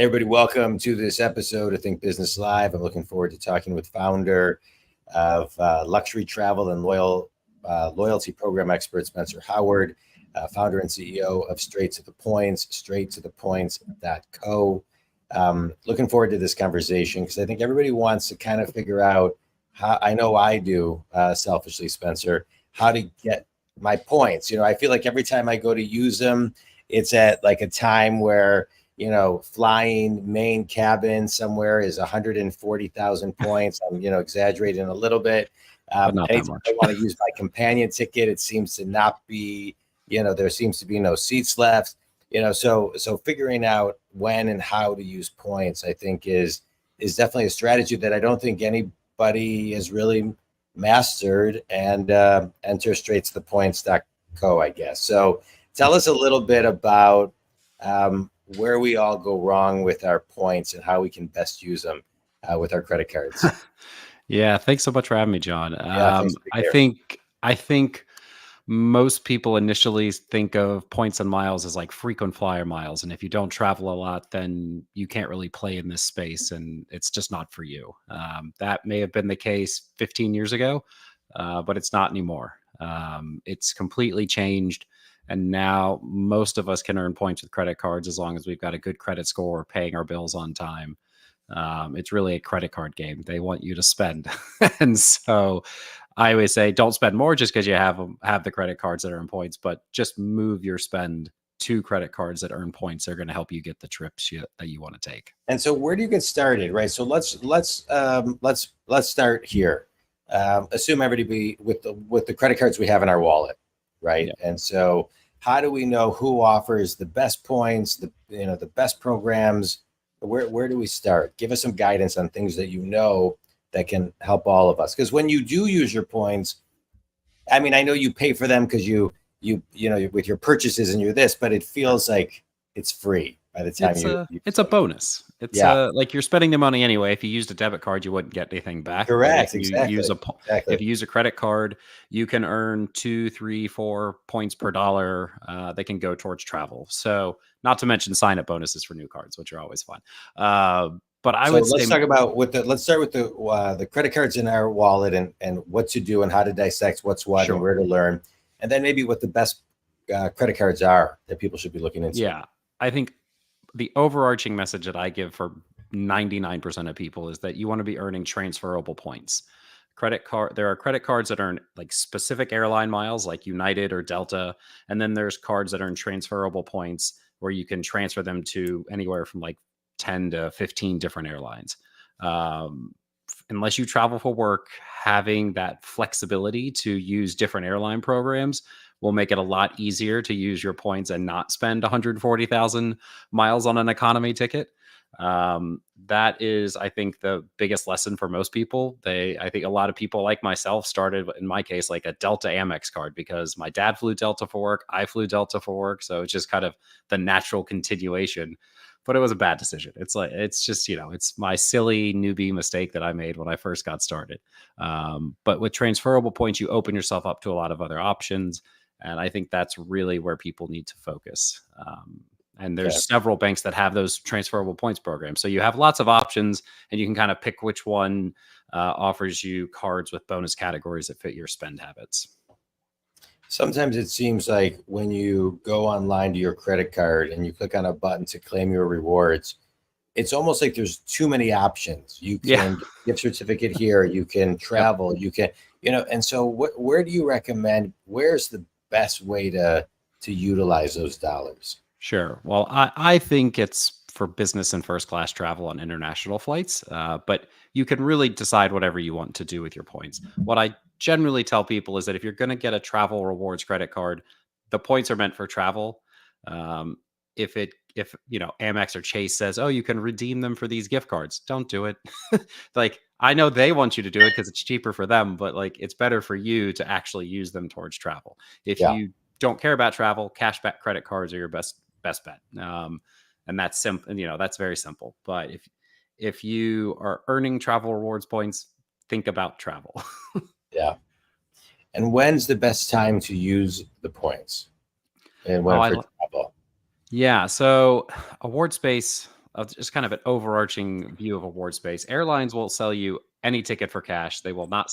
Everybody, welcome to this episode of Think Business Live. I'm looking forward to talking with founder of luxury travel and loyalty program expert Spencer Howard, founder and CEO of StraightToThePoints.co. Looking forward to this conversation because I think everybody wants to kind of figure out how, I know I do, selfishly, Spencer, how to get my points. You know, I feel like every time I go to use them, it's at like a time where flying main cabin somewhere is 140,000 points. I'm, exaggerating a little bit. But not that much. I want to use my companion ticket. It seems to not be, there seems to be no seats left, so figuring out when and how to use points, I think is definitely a strategy that I don't think anybody has really mastered, and enter StraightToThePoints.co, I guess. So tell us a little bit about, where we all go wrong with our points and how we can best use them with our credit cards. Yeah, thanks so much for having me, John. I think most people initially think of points and miles as like frequent flyer miles, and if you don't travel a lot, then you can't really play in this space, and it's just not for you. That may have been the case 15 years ago, but it's not anymore. It's completely changed. And now most of us can earn points with credit cards as long as we've got a good credit score, paying our bills on time. It's really a credit card game. They want you to spend. And so I always say, don't spend more just because you have the credit cards that earn points, but just move your spend to credit cards that earn points. They're going to help you get the trips that you want to take. And so where do you get started, right? So let's start here. Assume everybody with the credit cards we have in our wallet, right? Yeah. And so how do we know who offers the best points, the best programs? Where do we start? Give us some guidance on things that can help all of us. Because when you do use your points, I mean, I know you pay for them because you with your purchases and you're this, but it feels like it's free by the time it's a bonus. It's like you're spending the money anyway. If you used a debit card, you wouldn't get anything back. Correct. If you use a credit card, you can earn 2, 3, 4 points per dollar. They can go towards travel. So not to mention sign-up bonuses for new cards, which are always fun. But let's start with the credit cards in our wallet and what to do and how to dissect what's what and where to learn, and then maybe what the best credit cards are that people should be looking into. Yeah, I think the overarching message that I give for 99% of people is that you want to be earning transferable points. There are credit cards that earn like specific airline miles, like United or Delta, and then there's cards that earn transferable points where you can transfer them to anywhere from like 10 to 15 different airlines. Unless you travel for work, having that flexibility to use different airline programs will make it a lot easier to use your points and not spend 140,000 miles on an economy ticket. That is, I think, the biggest lesson for most people. I think a lot of people like myself started, in my case, like a Delta Amex card because my dad flew Delta for work. I flew Delta for work. So it's just kind of the natural continuation. But it was a bad decision. It's my silly newbie mistake that I made when I first got started. But with transferable points, you open yourself up to a lot of other options. And I think that's really where people need to focus. And there's several banks that have those transferable points programs. So you have lots of options and you can kind of pick which one offers you cards with bonus categories that fit your spend habits. Sometimes it seems like when you go online to your credit card and you click on a button to claim your rewards, it's almost like there's too many options. You can gift certificate here, you can travel, you can, and so where do you recommend, where's the best way to utilize those dollars? Sure. Well, I think it's for business and first class travel on international flights, but you can really decide whatever you want to do with your points. What I generally tell people is that if you're going to get a travel rewards credit card, the points are meant for travel. If Amex or Chase says, oh, you can redeem them for these gift cards, don't do it. Like, I know they want you to do it because it's cheaper for them, but like it's better for you to actually use them towards travel. If you don't care about travel, cashback credit cards are your best bet. And that's simple. That's very simple. But if you are earning travel rewards points, think about travel. Yeah. And when's the best time to use the points? And when for travel? Yeah. So award space, just kind of an overarching view of award space. Airlines will sell you any ticket for cash. They will not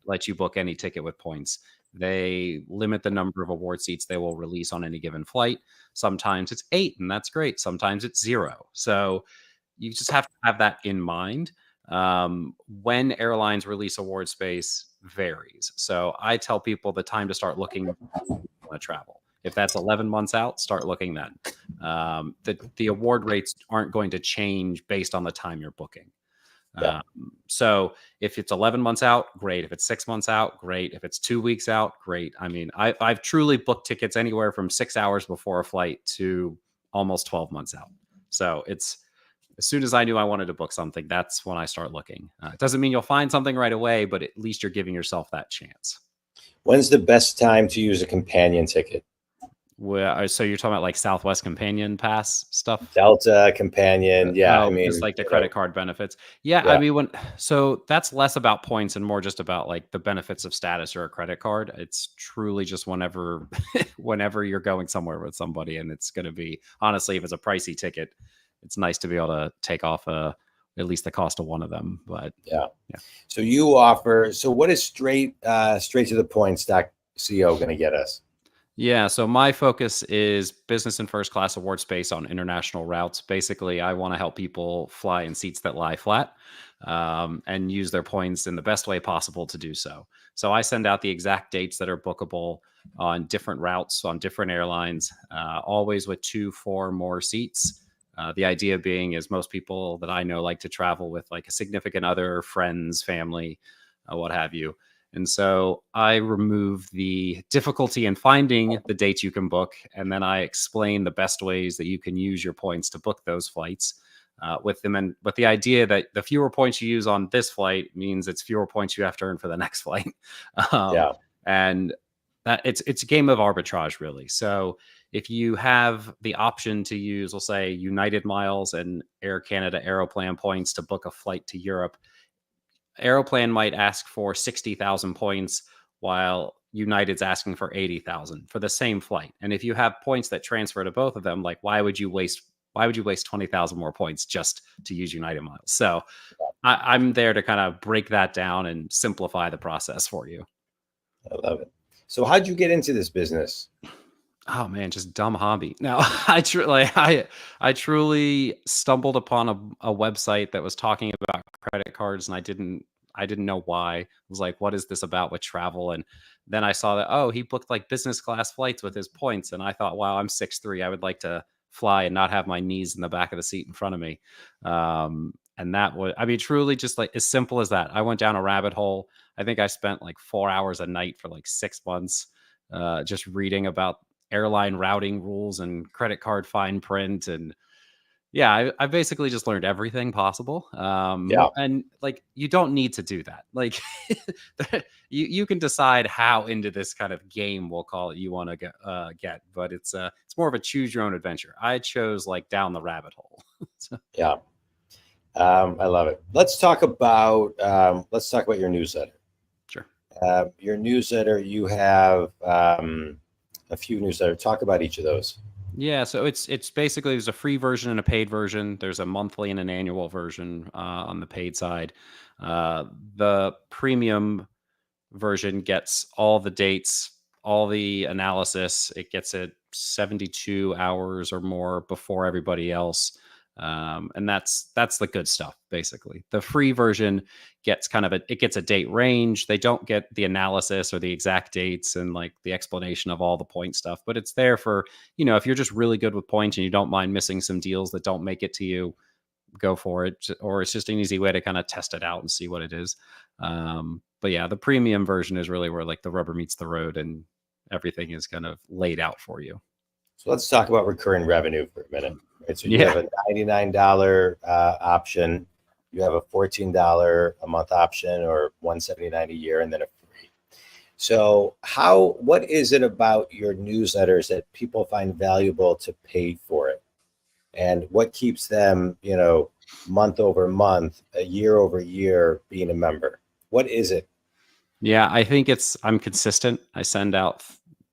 let you book any ticket with points. They limit the number of award seats they will release on any given flight. Sometimes it's 8, and that's great. Sometimes it's 0. So you just have to have that in mind. When airlines release award space varies. So I tell people the time to start looking want to travel. If that's 11 months out, start looking then. The award rates aren't going to change based on the time you're booking. Yeah. So if it's 11 months out, great. If it's 6 months out, great. If it's 2 weeks out, great. I mean, I've truly booked tickets anywhere from 6 hours before a flight to almost 12 months out. So it's as soon as I knew I wanted to book something, that's when I start looking. It doesn't mean you'll find something right away, but at least you're giving yourself that chance. When's the best time to use a companion ticket? Well, so you're talking about like Southwest Companion Pass stuff? Delta Companion, yeah. Oh, I mean, just like the credit card benefits. Yeah, Yeah. I mean, so that's less about points and more just about like the benefits of status or a credit card. It's truly just whenever you're going somewhere with somebody, and it's going to be, honestly, if it's a pricey ticket, it's nice to be able to take off at least the cost of one of them. But yeah. So you offer. So what is straight to the point STUCK going to get us? Yeah, so my focus is business and first class award space on international routes. Basically, I want to help people fly in seats that lie flat, and use their points in the best way possible to do so. So I send out the exact dates that are bookable on different routes, on different airlines, always with 2, 4 more seats. The idea being is most people that I know like to travel with like a significant other, friends, family, what have you. And so I remove the difficulty in finding the dates you can book, and then I explain the best ways that you can use your points to book those flights with them. And with the idea that the fewer points you use on this flight means it's fewer points you have to earn for the next flight. And that it's a game of arbitrage, really. So if you have the option to use, we'll say, United miles and Air Canada Aeroplan points to book a flight to Europe, Aeroplan might ask for 60,000 points while United's asking for 80,000 for the same flight. And if you have points that transfer to both of them, like why would you waste 20,000 more points just to use United miles? So I'm there to kind of break that down and simplify the process for you. I love it. So how'd you get into this business? Oh man, just dumb hobby. No, I truly stumbled upon a website that was talking about credit cards, and I didn't know why. I was like, what is this about with travel? And then I saw that, oh, he booked like business class flights with his points, and I thought, wow, I'm 6'3". I would like to fly and not have my knees in the back of the seat in front of me. And that was, I mean, truly just like as simple as that. I went down a rabbit hole. I think I spent like 4 hours a night for like 6 months, just reading about airline routing rules and credit card fine print. And yeah, I basically just learned everything possible. And like, you don't need to do that. Like you can decide how into this kind of game, we'll call it, you want to get, but it's more of a choose your own adventure. I chose like down the rabbit hole. So. Yeah. I love it. Let's talk about your newsletter. Sure. Your newsletter, you have, a few newsletters. Talk about each of those. Yeah, so it's basically, there's a free version and a paid version. There's a monthly and an annual version on the paid side. The premium version gets all the dates, all the analysis. It gets it 72 hours or more before everybody else. And that's the good stuff. Basically, the free version gets it gets a date range. They don't get the analysis or the exact dates and like the explanation of all the point stuff, but it's there for, if you're just really good with points and you don't mind missing some deals that don't make it to you, go for it. Or it's just an easy way to kind of test it out and see what it is. But yeah, the premium version is really where like the rubber meets the road and everything is kind of laid out for you. So let's talk about recurring revenue for a minute. Right? So you have a $99 option, you have a $14 a month option, or $179 a year, and then a free. So what is it about your newsletters that people find valuable to pay for it? And what keeps them, month over month, year over year being a member? What is it? Yeah, I think I'm consistent. I send out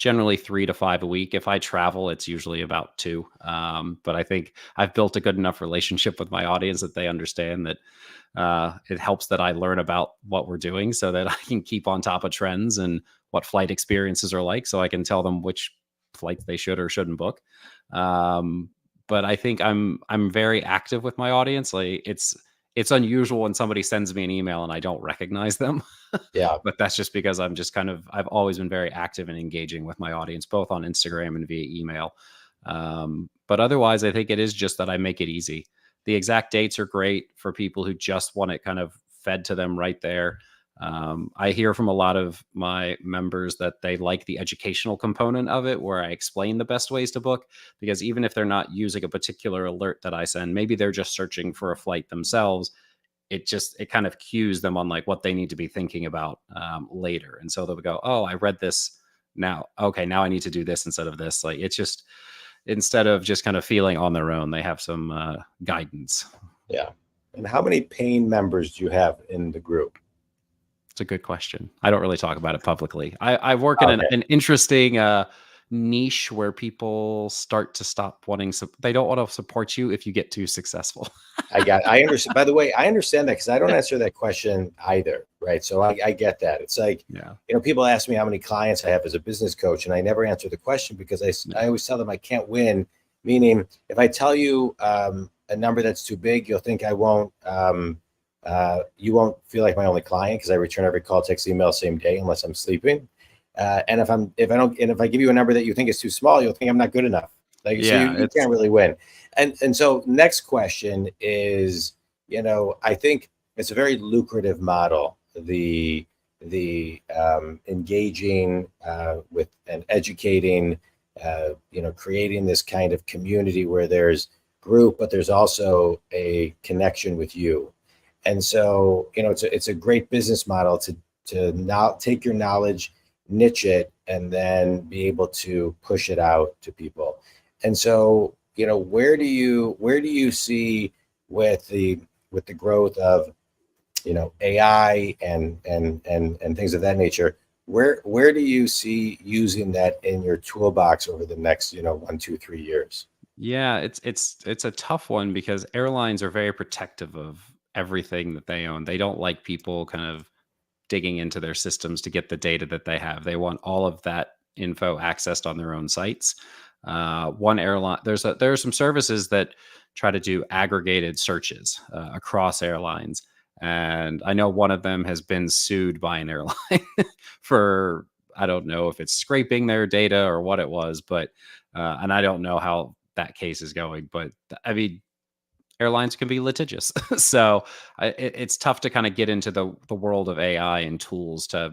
generally 3 to 5 a week. If I travel, it's usually about 2. But I think I've built a good enough relationship with my audience that they understand that it helps that I learn about what we're doing so that I can keep on top of trends and what flight experiences are like, so I can tell them which flights they should or shouldn't book. Um, but I think I'm very active with my audience. Like it's unusual when somebody sends me an email and I don't recognize them. Yeah. But that's just because I've always been very active and engaging with my audience, both on Instagram and via email. But otherwise, I think it is just that I make it easy. The exact dates are great for people who just want it kind of fed to them right there. I hear from a lot of my members that they like the educational component of it, where I explain the best ways to book, because even if they're not using a particular alert that I send, maybe they're just searching for a flight themselves. It kind of cues them on like what they need to be thinking about later. And so they'll go, oh, I read this now. Okay, now I need to do this instead of this. Like it's just, instead of just kind of feeling on their own, they have some guidance. Yeah. And how many paying members do you have in the group? It's a good question. I don't really talk about it publicly. I work in an interesting niche where people start to stop wanting, they don't want to support you if you get too successful. I understand. By the way, I understand that because I don't answer that question either. Right. So I get that. It's like, people ask me how many clients I have as a business coach, and I never answer the question because I always tell them I can't win. Meaning, if I tell you a number that's too big, you'll think I won't. You won't feel like my only client because I return every call, text, email same day unless I'm sleeping. And if I give you a number that you think is too small, you'll think I'm not good enough. So you can't really win. And so next question is, I think it's a very lucrative model, the engaging with and educating, creating this kind of community where there's group, but there's also a connection with you. And so, it's a great business model to now take your knowledge, niche it, and then be able to push it out to people. And so, where do you see with the growth of, AI and things of that nature, where do you see using that in your toolbox over the next, 1, 2, 3 years? Yeah, it's a tough one because airlines are very protective of everything that they own. They don't like people kind of digging into their systems to get the data that they have. They want all of that info accessed on their own sites. One airline, there are some services that try to do aggregated searches across airlines, and I know one of them has been sued by an airline for, I don't know if it's scraping their data or what it was, but and I don't know how that case is going, but I mean, airlines can be litigious. So it's tough to kind of get into the world of AI and tools to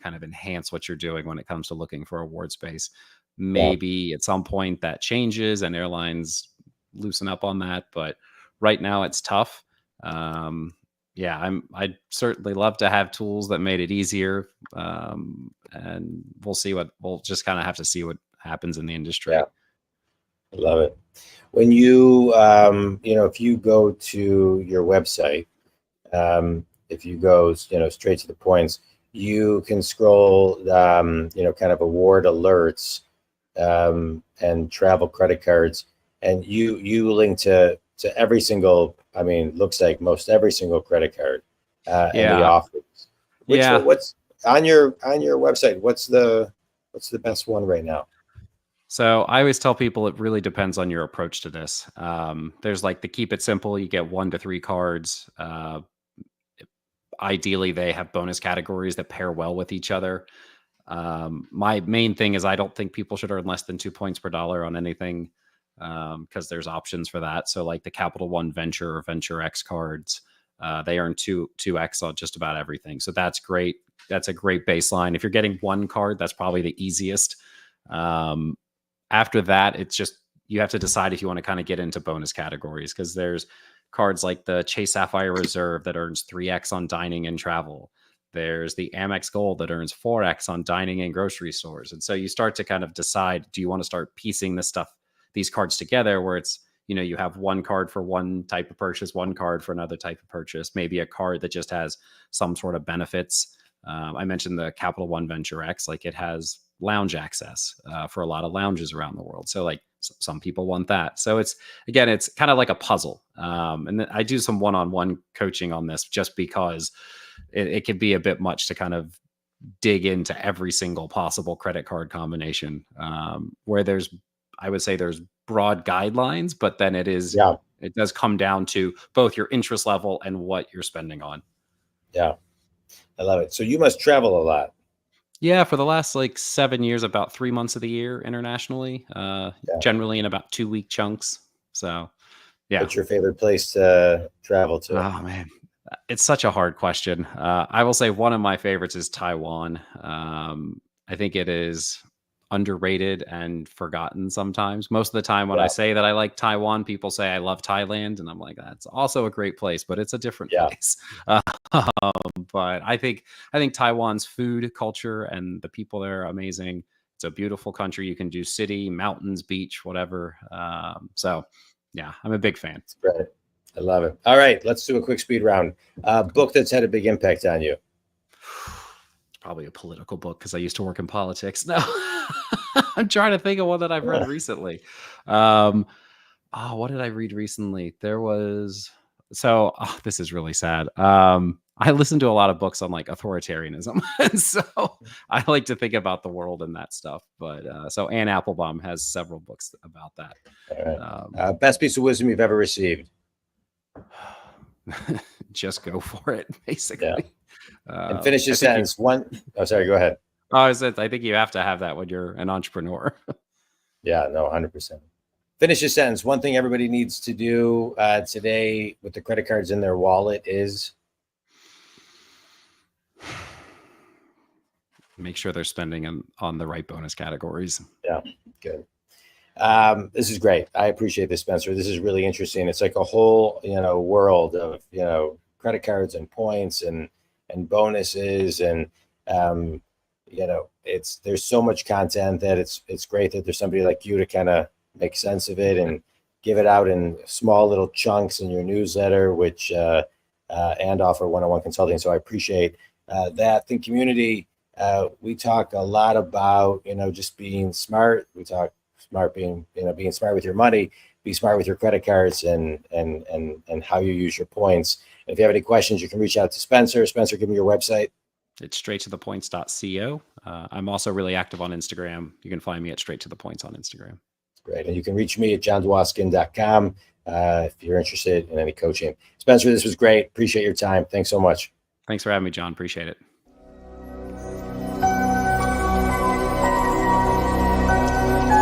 kind of enhance what you're doing when it comes to looking for award space. Maybe at some point that changes and airlines loosen up on that, but right now it's tough. I'd certainly love to have tools that made it easier. And we'll just kind of have to see what happens in the industry. Yeah. I love it. When you, if you go to your website, if you go, straight to the points, you can scroll, kind of award alerts, and travel credit cards, and you link to every single, looks like most every single credit card, and the offers. What's on your website? What's the best one right now? So I always tell people it really depends on your approach to this. There's like the keep it simple. You get 1 to 3 cards. Ideally, they have bonus categories that pair well with each other. My main thing is I don't think people should earn less than 2 points per dollar on anything, because there's options for that. So like the Capital One Venture or Venture X cards, they earn 2x on just about everything. So that's great. That's a great baseline. If you're getting 1 card, that's probably the easiest. After that, it's just, you have to decide if you want to kind of get into bonus categories, because there's cards like the Chase Sapphire Reserve that earns 3x on dining and travel. There's the Amex Gold that earns 4x on dining and grocery stores. And so you start to kind of decide, do you want to start piecing these cards together where it's, you have 1 card for one type of purchase, 1 card for another type of purchase, maybe a card that just has some sort of benefits. I mentioned the Capital One Venture X, like it has lounge access for a lot of lounges around the world. So like some people want that. So it's kind of like a puzzle. And I do some one-on-one coaching on this just because it can be a bit much to kind of dig into every single possible credit card combination, where I would say there's broad guidelines, but then it does come down to both your interest level and what you're spending on. Yeah. I love it. So you must travel a lot. Yeah, for the last like 7 years, about 3 months of the year internationally, generally in about 2-week chunks. So, yeah. What's your favorite place to travel to? Oh man, it's such a hard question. I will say one of my favorites is Taiwan. I think it is underrated and forgotten sometimes. Most of the time when I say that I like Taiwan, people say I love Thailand, and I'm like, that's also a great place, but it's a different place. But I think Taiwan's food culture and the people there are amazing. It's a beautiful country. You can do city, mountains, beach, whatever. So yeah, I'm a big fan. That's great. I love it. All right, let's do a quick speed round. Book that's had a big impact on you. Probably a political book because I used to work in politics. No, I'm trying to think of one that I've read recently. What did I read recently? This is really sad. I listen to a lot of books on like authoritarianism. And so I like to think about the world and that stuff. But so Anne Applebaum has several books about that. All right. Best piece of wisdom you've ever received? Just go for it, basically. Yeah. And finish your sentence. Sorry, go ahead. I think you have to have that when you're an entrepreneur. Yeah, no, 100%. Finish your sentence. One thing everybody needs to do today with the credit cards in their wallet is make sure they're spending on the right bonus categories. Yeah, good. This is great. I appreciate this, Spencer. This is really interesting. It's like a whole, world of, credit cards and points and bonuses. And, there's so much content that it's great that there's somebody like you to kind of make sense of it and give it out in small little chunks in your newsletter, which, and offer one-on-one consulting. So I appreciate that. In community, we talk a lot about, just being smart. We talk smart being smart with your money, be smart with your credit cards and how you use your points. And if you have any questions, you can reach out to Spencer. Spencer, give me your website. It's straighttothepoints.co. I'm also really active on Instagram. You can find me at Straight to the Points on Instagram. Great. And you can reach me at jondwoskin.com if you're interested in any coaching. Spencer, this was great. Appreciate your time. Thanks so much. Thanks for having me, John. Appreciate it.